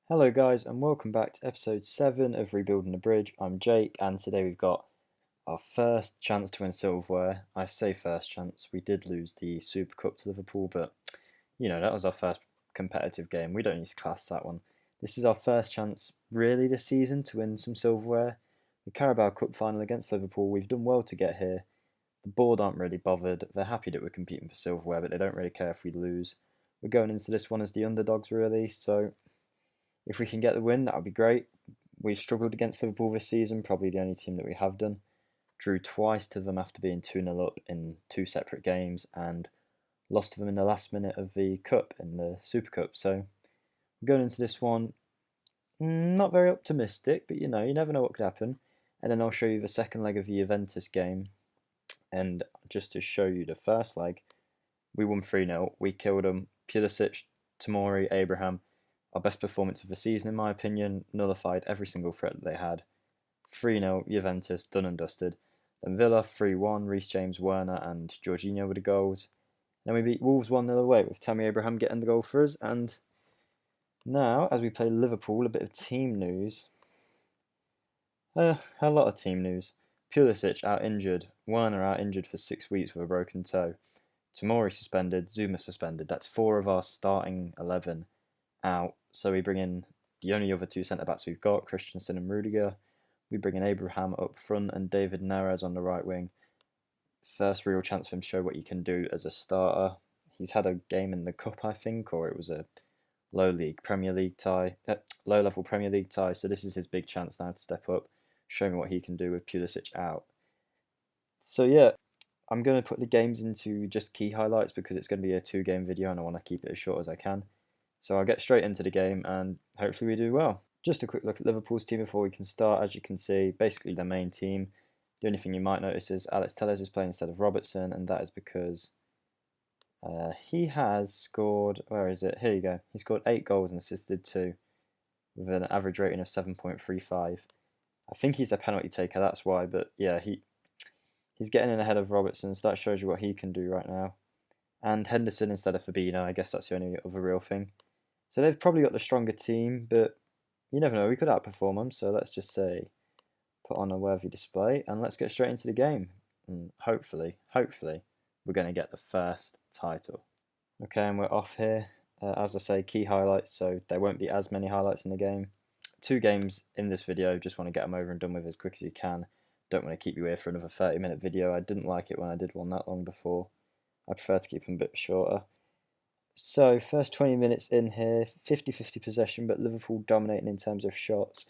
Hello guys and welcome back to episode 7 of Rebuilding the Bridge. I'm Jake and today we've got our first chance to win silverware. I say first chance, we did lose the Super Cup to Liverpool, but that was our first competitive game. We don't need to class that one. This is our first chance really this season to win some silverware. The Carabao Cup final against Liverpool, we've done well to get here. The board aren't really bothered, they're happy that we're competing for silverware, but they don't really care if we lose. We're going into this one as the underdogs really, so if we can get the win, that would be great. We've struggled against Liverpool this season, probably the only team that we have done. Drew twice to them after being 2-0 up in two separate games and lost to them in the last minute of the Cup, in the Super Cup. So going into this one, not very optimistic, but you never know what could happen. And then I'll show you the second leg of the Juventus game. And just to show you the first leg, we won 3-0. We killed them. Pulisic, Tomori, Abraham. Our best performance of the season, in my opinion, nullified every single threat that they had. 3-0, Juventus, done and dusted. Then Villa, 3-1, Reece James, Werner and Jorginho with the goals. Then we beat Wolves 1-0 away with Tammy Abraham getting the goal for us. And now, as we play Liverpool, a bit of team news. A lot of team news. Pulisic out injured, Werner out injured for 6 weeks with a broken toe. Tomori suspended, Zuma suspended. That's 4 of our starting 11 out. So we bring in the only other 2 centre-backs we've got, Christensen and Rudiger. We bring in Abraham up front and David Neres on the right wing. First real chance for him to show what he can do as a starter. He's had a game in the Cup, I think, or it was a low-level Premier League tie. So this is his big chance now to step up, show me what he can do with Pulisic out. So yeah, I'm going to put the games into just key highlights because it's going to be a 2-game video and I want to keep it as short as I can. So I'll get straight into the game and hopefully we do well. Just a quick look at Liverpool's team before we can start. As you can see, basically their main team. The only thing you might notice is Alex Telles is playing instead of Robertson, and that is because he has scored, where is it? Here you go. He scored 8 goals and assisted 2 with an average rating of 7.35. I think he's a penalty taker, that's why, but yeah, he's getting in ahead of Robertson, so that shows you what he can do right now. And Henderson instead of Fabinho, I guess that's the only other real thing. So they've probably got the stronger team, but you never know, we could outperform them. So let's just say, put on a worthy display, and let's get straight into the game. And hopefully, we're going to get the first title. Okay, and we're off here. As I say, key highlights, so there won't be as many highlights in the game. 2 games in this video, just want to get them over and done with as quick as you can. Don't want to keep you here for another 30-minute video. I didn't like it when I did one that long before. I prefer to keep them a bit shorter. So, first 20 minutes in here, 50-50 possession, but Liverpool dominating in terms of shots.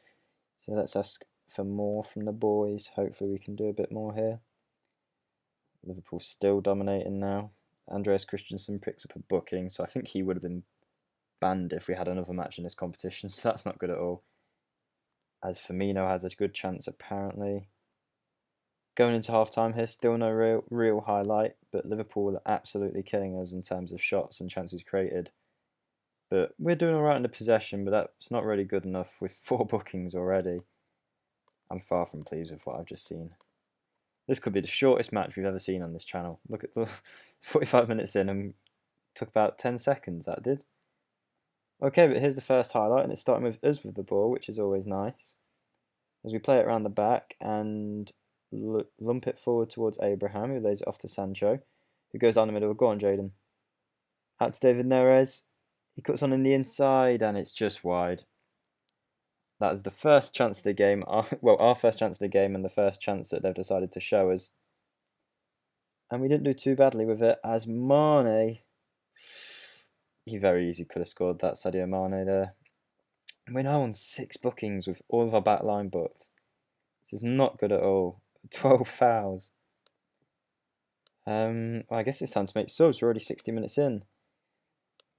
So let's ask for more from the boys. Hopefully we can do a bit more here. Liverpool still dominating now. Andreas Christensen picks up a booking, so I think he would have been banned if we had another match in this competition, so that's not good at all. As Firmino has a good chance apparently. Going into half-time here, still no real highlight, but Liverpool are absolutely killing us in terms of shots and chances created. But we're doing alright in the possession, but that's not really good enough with 4 bookings already. I'm far from pleased with what I've just seen. This could be the shortest match we've ever seen on this channel. Look at the 45 minutes in and took about 10 seconds, that did. Okay, but here's the first highlight, and it's starting with us with the ball, which is always nice. As we play it around the back and lump it forward towards Abraham, who lays it off to Sancho, who goes down the middle. Go on, Jaden. Out to David Neres. He cuts on in the inside, and it's just wide. That is the first chance of the game. Our first chance of the game, and the first chance that they've decided to show us. And we didn't do too badly with it, as Mane, he very easily could have scored that, Sadio Mane there. We're now on 6 bookings with all of our back line booked. This is not good at all. 12 fouls. Well, I guess it's time to make subs. We're already 60 minutes in.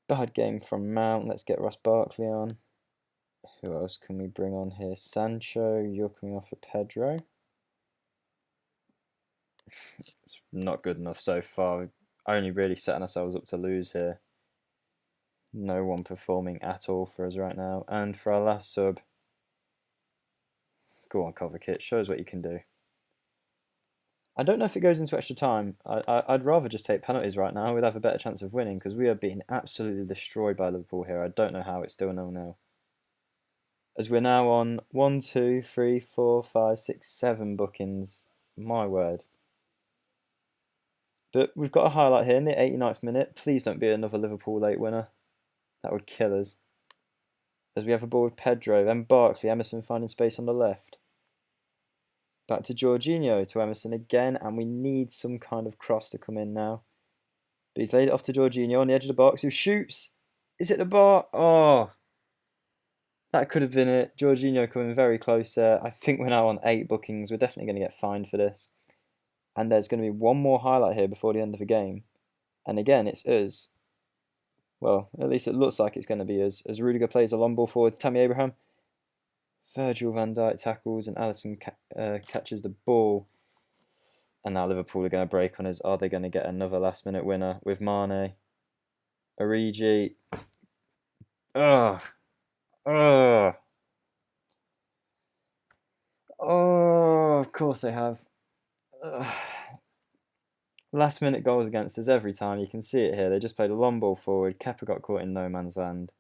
Bad game from Mount. Let's get Ross Barkley on. Who else can we bring on here? Sancho, you're coming off for Pedro. It's not good enough so far. We're only really setting ourselves up to lose here. No one performing at all for us right now. And for our last sub, go on, Kovacic. Show us what you can do. I don't know if it goes into extra time. I'd rather just take penalties right now. We'd have a better chance of winning because we are being absolutely destroyed by Liverpool here. I don't know how it's still 0-0. as we're now on 1, 2, 3, 4, 5, 6, 7 bookings. My word. But we've got a highlight here in the 89th minute. Please don't be another Liverpool late winner. That would kill us. As we have a ball with Pedro, then Barkley, Emerson finding space on the left. Back to Jorginho, to Emerson again, and we need some kind of cross to come in now. But he's laid it off to Jorginho on the edge of the box, who shoots. Is it the bar? Oh, that could have been it. Jorginho coming very close there. I think we're now on 8 bookings. We're definitely going to get fined for this. And there's going to be one more highlight here before the end of the game. And again, it's us. Well, at least it looks like it's going to be us. As Rudiger plays a long ball forward to Tammy Abraham. Virgil van Dijk tackles and Alisson catches the ball. And now Liverpool are going to break on us. Are they going to get another last-minute winner with Mane? Origi. Ugh. Ugh. Oh, of course they have. Ugh. Last-minute goals against us every time. You can see it here. They just played a long ball forward. Kepa got caught in no man's land.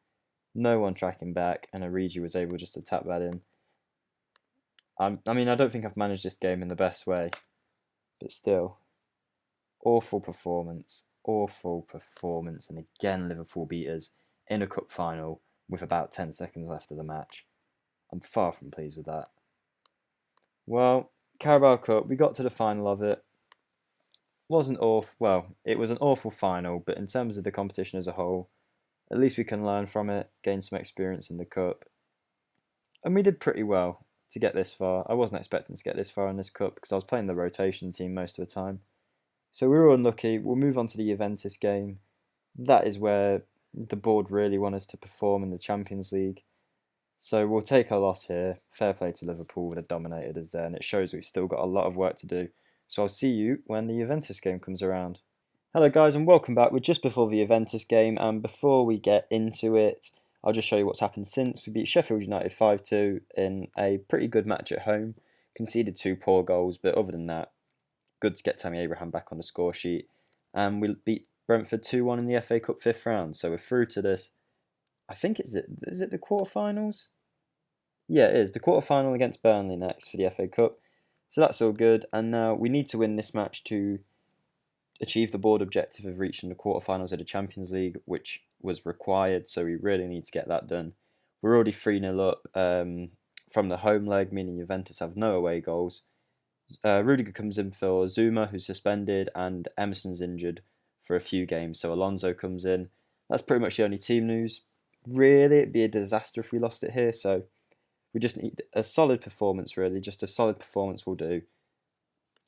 No one tracking back, and Origi was able just to tap that in. I mean, I don't think I've managed this game in the best way, but still, awful performance, and again Liverpool beat us in a cup final with about 10 seconds left of the match. I'm far from pleased with that. Well, Carabao Cup, we got to the final of it. Wasn't awful. Well, it was an awful final, but in terms of the competition as a whole, at least we can learn from it, gain some experience in the cup. And we did pretty well to get this far. I wasn't expecting to get this far in this cup because I was playing the rotation team most of the time. So we were unlucky. We'll move on to the Juventus game. That is where the board really want us to perform in the Champions League. So we'll take our loss here. Fair play to Liverpool, would have dominated us there, and it shows we've still got a lot of work to do. So I'll see you when the Juventus game comes around. Hello guys and welcome back. We're just before the Juventus game, and before we get into it, I'll just show you what's happened since. We beat Sheffield United 5-2 in a pretty good match at home. Conceded 2 poor goals, but other than that, good to get Tammy Abraham back on the score sheet. And we beat Brentford 2-1 in the FA Cup 5th round, so we're through to this. I think is it the quarterfinals? Yeah, it is. The quarterfinal against Burnley next for the FA Cup. So that's all good, and now we need to win this match to achieve the board objective of reaching the quarterfinals of the Champions League, which was required, so we really need to get that done. We're already 3-0 up from the home leg, meaning Juventus have no away goals. Rudiger comes in for Zuma, who's suspended, and Emerson's injured for a few games, so Alonso comes in. That's pretty much the only team news. Really, it'd be a disaster if we lost it here, so we just need a solid performance, really. Just a solid performance will do.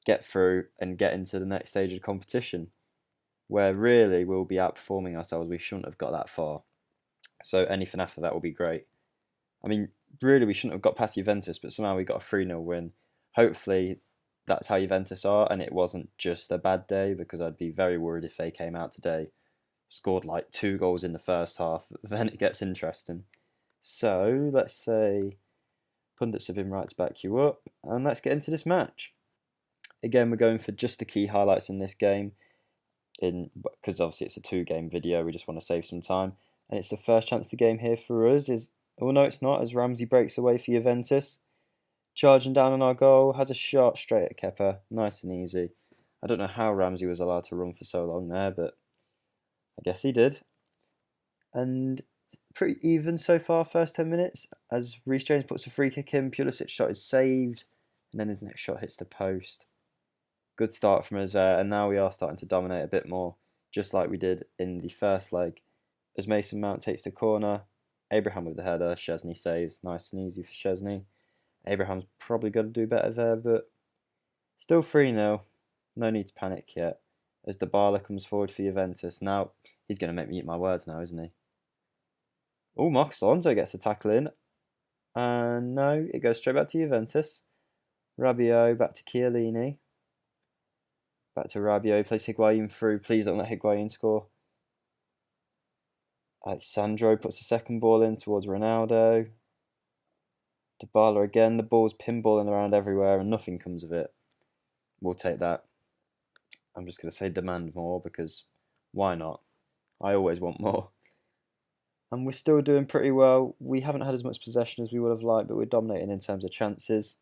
Get through and get into the next stage of the competition, where really we'll be outperforming ourselves. We shouldn't have got that far. So anything after that will be great. I mean, really, we shouldn't have got past Juventus, but somehow we got a 3-0 win. Hopefully, that's how Juventus are, and it wasn't just a bad day, because I'd be very worried if they came out today, scored like 2 goals in the first half, then it gets interesting. So, let's say pundits have been right to back you up, and let's get into this match. Again, we're going for just the key highlights in this game, because obviously it's a 2-game video, we just want to save some time. And it's the first chance of the game here for us. Oh no, it's not, as Ramsey breaks away for Juventus. Charging down on our goal, has a shot straight at Kepa, nice and easy. I don't know how Ramsey was allowed to run for so long there, but I guess he did. And pretty even so far, first 10 minutes, as Reece James puts a free kick in, Pulisic's shot is saved, and then his next shot hits the post. Good start from us there, and now we are starting to dominate a bit more, just like we did in the first leg. As Mason Mount takes the corner, Abraham with the header, Szczesny saves, nice and easy for Szczesny. Abraham's probably going to do better there, but still 3-0, no need to panic yet. As Dybala comes forward for Juventus, now he's going to make me eat my words now, isn't he? Oh, Marcos Alonso gets a tackle in, and no, it goes straight back to Juventus. Rabiot back to Chiellini. Back to Rabiot, plays Higuain through. Please don't let Higuain score. Alexandro puts the second ball in towards Ronaldo. Dybala again. The ball's pinballing around everywhere and nothing comes of it. We'll take that. I'm just going to say demand more because why not? I always want more. And we're still doing pretty well. We haven't had as much possession as we would have liked, but we're dominating in terms of chances.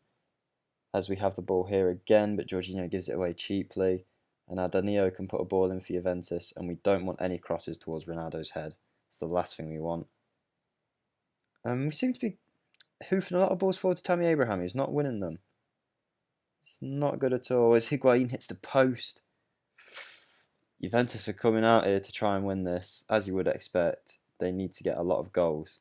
As we have the ball here again, but Jorginho gives it away cheaply. And now Danilo can put a ball in for Juventus, and we don't want any crosses towards Ronaldo's head. It's the last thing we want. We seem to be hoofing a lot of balls forward to Tammy Abraham, who's not winning them. It's not good at all. As Higuain hits the post. Juventus are coming out here to try and win this. As you would expect, they need to get a lot of goals.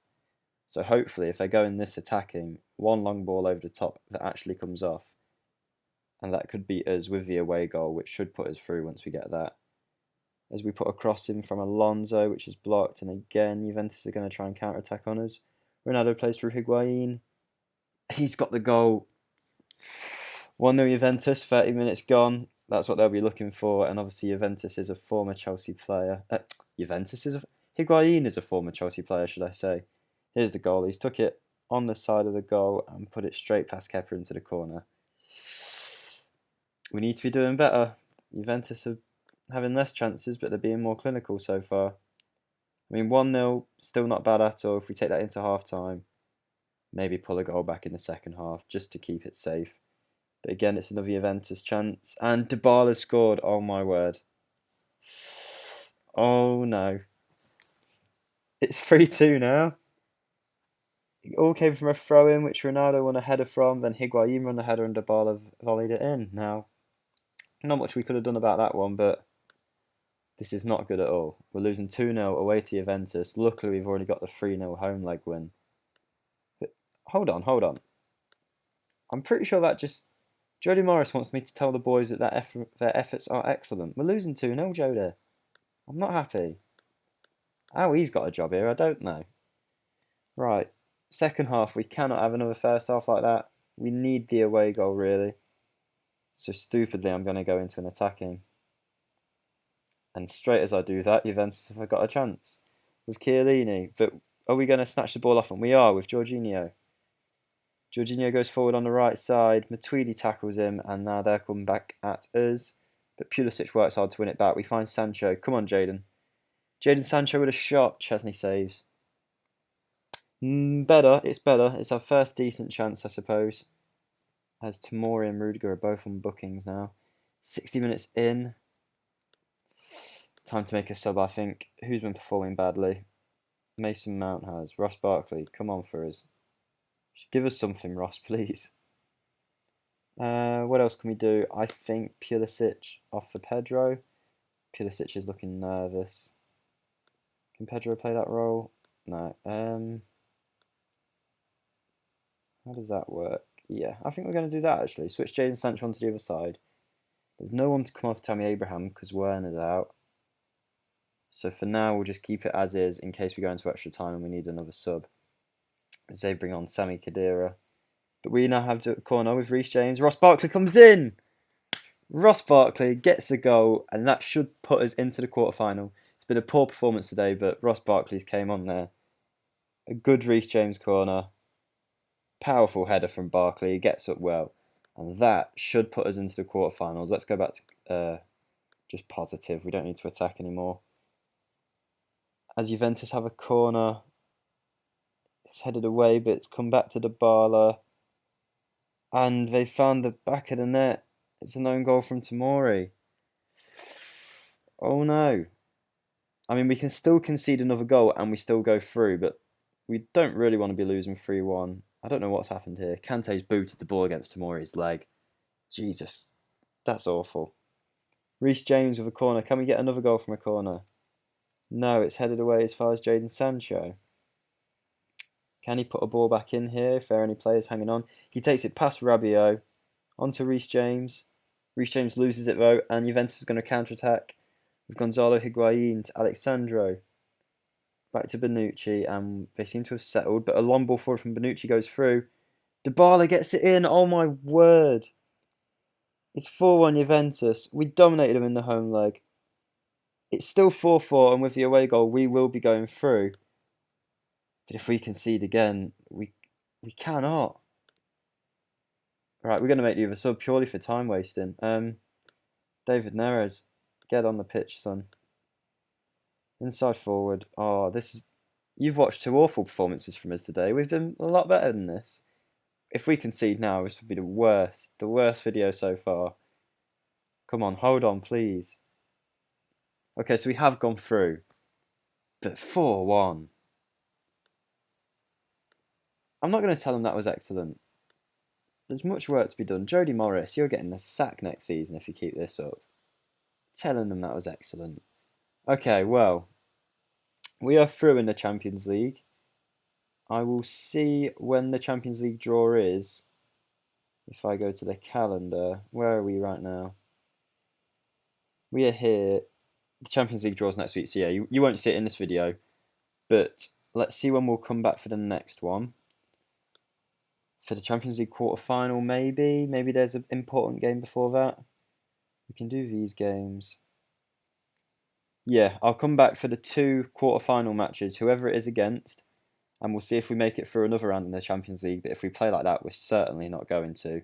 So hopefully, if they're going this attacking, one long ball over the top that actually comes off. And that could beat us with the away goal, which should put us through once we get that. As we put a cross in from Alonso, which is blocked. And again, Juventus are going to try and counter-attack on us. Ronaldo plays through Higuain. He's got the goal. 1-0 Juventus, 30 minutes gone. That's what they'll be looking for. And obviously Juventus is a former Chelsea player. Higuain is a former Chelsea player, should I say. Here's the goal. He's took it on the side of the goal and put it straight past Kepa into the corner. We need to be doing better. Juventus are having less chances, but they're being more clinical so far. I mean, 1-0, still not bad at all. If we take that into half-time, maybe pull a goal back in the second half just to keep it safe. But again, it's another Juventus chance. And Dybala scored. Oh, my word. Oh, no. It's 3-2 now. It all came from a throw-in, which Ronaldo won a header from. Then Higuain won a header and Dybala volleyed it in. Now, not much we could have done about that one, but this is not good at all. We're losing 2-0 away to Juventus. Luckily, we've already got the 3-0 home leg win. But hold on. I'm pretty sure that just... Jody Morris wants me to tell the boys that their efforts are excellent. We're losing 2-0, Jody. I'm not happy. How he's got a job here, I don't know. Right. Second half, we cannot have another first half like that. We need the away goal, really. So stupidly, I'm going to go into an attacking. And straight as I do that, Juventus have got a chance with Chiellini. But are we going to snatch the ball off? And we are with Jorginho. Jorginho goes forward on the right side. Matuidi tackles him, and now they're coming back at us. But Pulisic works hard to win it back. We find Sancho. Come on, Jadon. Jadon Sancho with a shot. Chesney saves. Better. It's better. It's our first decent chance, I suppose. As Tomori and Rudiger are both on bookings now. 60 minutes in. Time to make a sub, I think. Who's been performing badly? Mason Mount has. Ross Barkley, come on for us. Give us something, Ross, please. What else can we do? I think Pulisic off for Pedro. Pulisic is looking nervous. Can Pedro play that role? No. How does that work? Yeah, I think we're going to do that, actually. Switch Jadon Sancho onto the other side. There's no one to come off Tammy Abraham because Werner's out. So for now, we'll just keep it as is in case we go into extra time and we need another sub. As they bring on Sami Khedira. But we now have the corner with Reece James. Ross Barkley comes in! Ross Barkley gets a goal, and that should put us into the quarterfinal. It's been a poor performance today, but Ross Barkley's came on there. A good Reece James corner. Powerful header from Barkley. He gets up well. And that should put us into the quarterfinals. Let's go back to just positive. We don't need to attack anymore. As Juventus have a corner. It's headed away, but it's come back to Dybala. And they found the back of the net. It's an own goal from Tomori. Oh no. I mean, we can still concede another goal and we still go through, but we don't really want to be losing 3-1. I don't know what's happened here. Kante's booted the ball against Tomori's leg. Jesus. That's awful. Reece James with a corner. Can we get another goal from a corner? No, it's headed away as far as Jadon Sancho. Can he put a ball back in here if there are any players hanging on? He takes it past Rabiot onto Reece James. Reece James loses it though, and Juventus is going to counter-attack with Gonzalo Higuain to Alexandro. Back to Bonucci, and they seem to have settled, but a long ball forward from Bonucci goes through. Dybala gets it in, oh my word. It's 4-1 Juventus. We dominated them in the home leg. It's still 4-4, and with the away goal, we will be going through. But if we concede again, we cannot. Right, we're going to make the other sub purely for time wasting. David Neres, get on the pitch, son. Inside forward. Oh, this is You've watched two awful performances from us today. We've been a lot better than this. If we concede now, this would be the worst video so far. Come on, hold on, please. Okay, so we have gone through, but 4-1. I'm not going to tell them that was excellent. There's much work to be done. Jody Morris, you're getting the sack next season if you keep this up. Telling them that was excellent. Okay, well, we are through in the Champions League. I will see when the Champions League draw is. If I go to the calendar, where are we right now? We are here. The Champions League draws next week, so yeah, you won't see it in this video. But let's see when we'll come back for the next one. For the Champions League quarter-final, maybe. Maybe there's an important game before that. We can do these games. Yeah, I'll come back for the two quarter-final matches, whoever it is against. And we'll see if we make it through another round in the Champions League. But if we play like that, we're certainly not going to.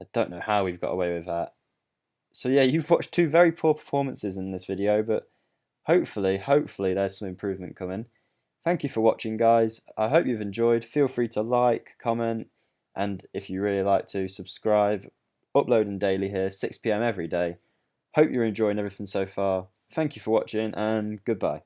I don't know how we've got away with that. So yeah, you've watched two very poor performances in this video, but hopefully there's some improvement coming. Thank you for watching, guys. I hope you've enjoyed. Feel free to like, comment, and if you really like to, subscribe. Uploading daily here, 6 PM every day. Hope you're enjoying everything so far. Thank you for watching, and goodbye.